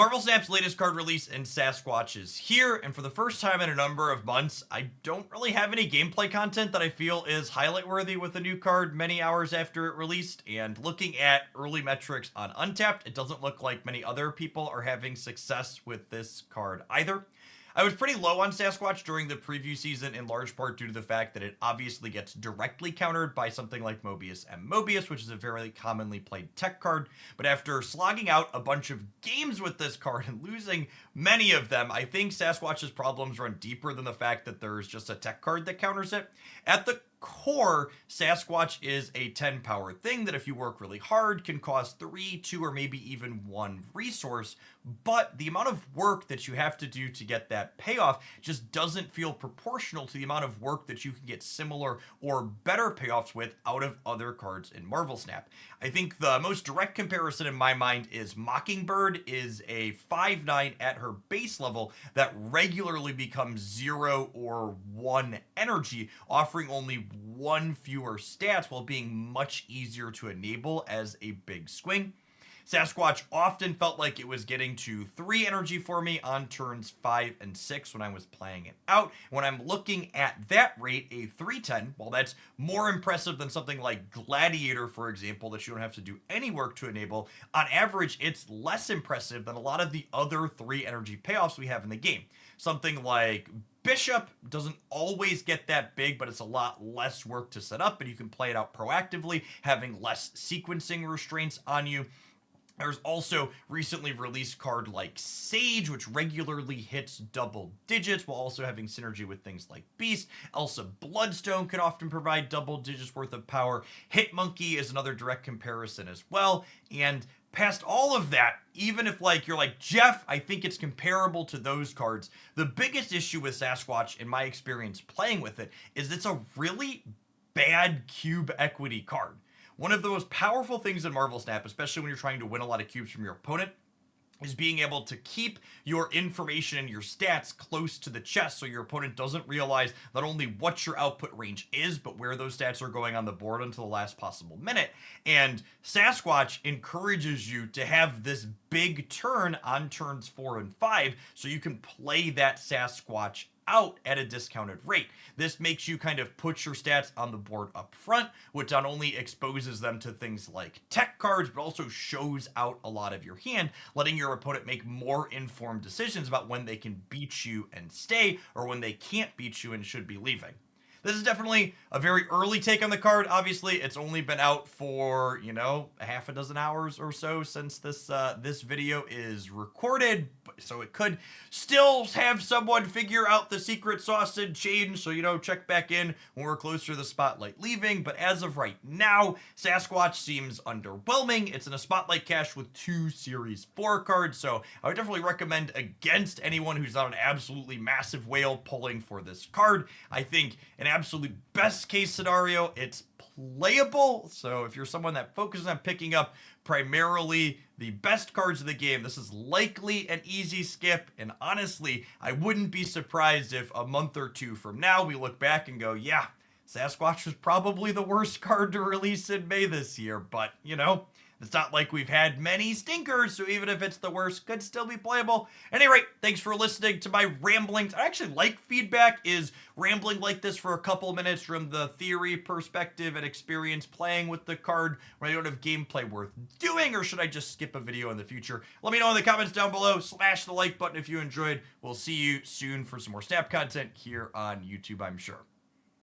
Marvel Snap's latest card release in Sasquatch is here, and for the first time in a number of months, I don't really have any gameplay content that I feel is highlight worthy with the new card many hours after it released, and looking at early metrics on Untapped, it doesn't look like many other people are having success with this card either. I was pretty low on Sasquatch during the preview season in large part due to the fact that it obviously gets directly countered by something like Mobius and Mobius, which is a very commonly played tech card. But after slogging out a bunch of games with this card and losing many of them, I think Sasquatch's problems run deeper than the fact that there's just a tech card that counters it. At the core, Sasquatch is a 10 power thing that if you work really hard can cost 3, 2, or maybe even 1 resource, but the amount of work that you have to do to get that payoff just doesn't feel proportional to the amount of work that you can get similar or better payoffs with out of other cards in Marvel Snap. I think the most direct comparison in my mind is Mockingbird is a 5/9 at her base level that regularly becomes 0 or 1 energy, offering only 1 fewer stats while being much easier to enable as a big swing. Sasquatch often felt like it was getting to 3 energy for me on turns 5 and 6 when I was playing it out. When I'm looking at that rate, a 310, while that's more impressive than something like Gladiator, for example, that you don't have to do any work to enable, on average, it's less impressive than a lot of the other 3 energy payoffs we have in the game. Something like Bishop doesn't always get that big, but it's a lot less work to set up, and you can play it out proactively, having less sequencing restraints on you. There's also recently released card like Sage, which regularly hits double digits while also having synergy with things like Beast. Elsa Bloodstone can often provide double digits worth of power. Hitmonkey is another direct comparison as well. And past all of that, even if you're like, Jeff, I think it's comparable to those cards, the biggest issue with Sasquatch, in my experience playing with it, is it's a really bad cube equity card. One of the most powerful things in Marvel Snap, especially when you're trying to win a lot of cubes from your opponent, is being able to keep your information and your stats close to the chest so your opponent doesn't realize not only what your output range is, but where those stats are going on the board until the last possible minute. And Sasquatch encourages you to have this big turn on turns 4 and 5 so you can play that Sasquatch out at a discounted rate. This makes you kind of put your stats on the board up front, which not only exposes them to things like tech cards, but also shows out a lot of your hand, letting your opponent make more informed decisions about when they can beat you and stay, or when they can't beat you and should be leaving. This is definitely a very early take on the card. Obviously, it's only been out for, a half a dozen hours or so since this video is recorded, so it could still have someone figure out the secret sauce and change, so, check back in when we're closer to the Spotlight leaving. But as of right now, Sasquatch seems underwhelming. It's in a Spotlight cache with 2 Series 4 cards, so I would definitely recommend against anyone who's not an absolutely massive whale pulling for this card. I think an absolute best case scenario, it's playable. So if you're someone that focuses on picking up primarily the best cards of the game, this is likely an easy skip. And honestly, I wouldn't be surprised if a month or 2 from now we look back and go, yeah, Sasquatch was probably the worst card to release in May this year. But, it's not like we've had many stinkers, so even if it's the worst, could still be playable. At any rate, thanks for listening to my ramblings. I actually like feedback is rambling like this for a couple minutes from the theory perspective and experience playing with the card where I don't have gameplay worth doing, or should I just skip a video in the future? Let me know in the comments down below. Smash the like button if you enjoyed. We'll see you soon for some more Snap content here on YouTube, I'm sure.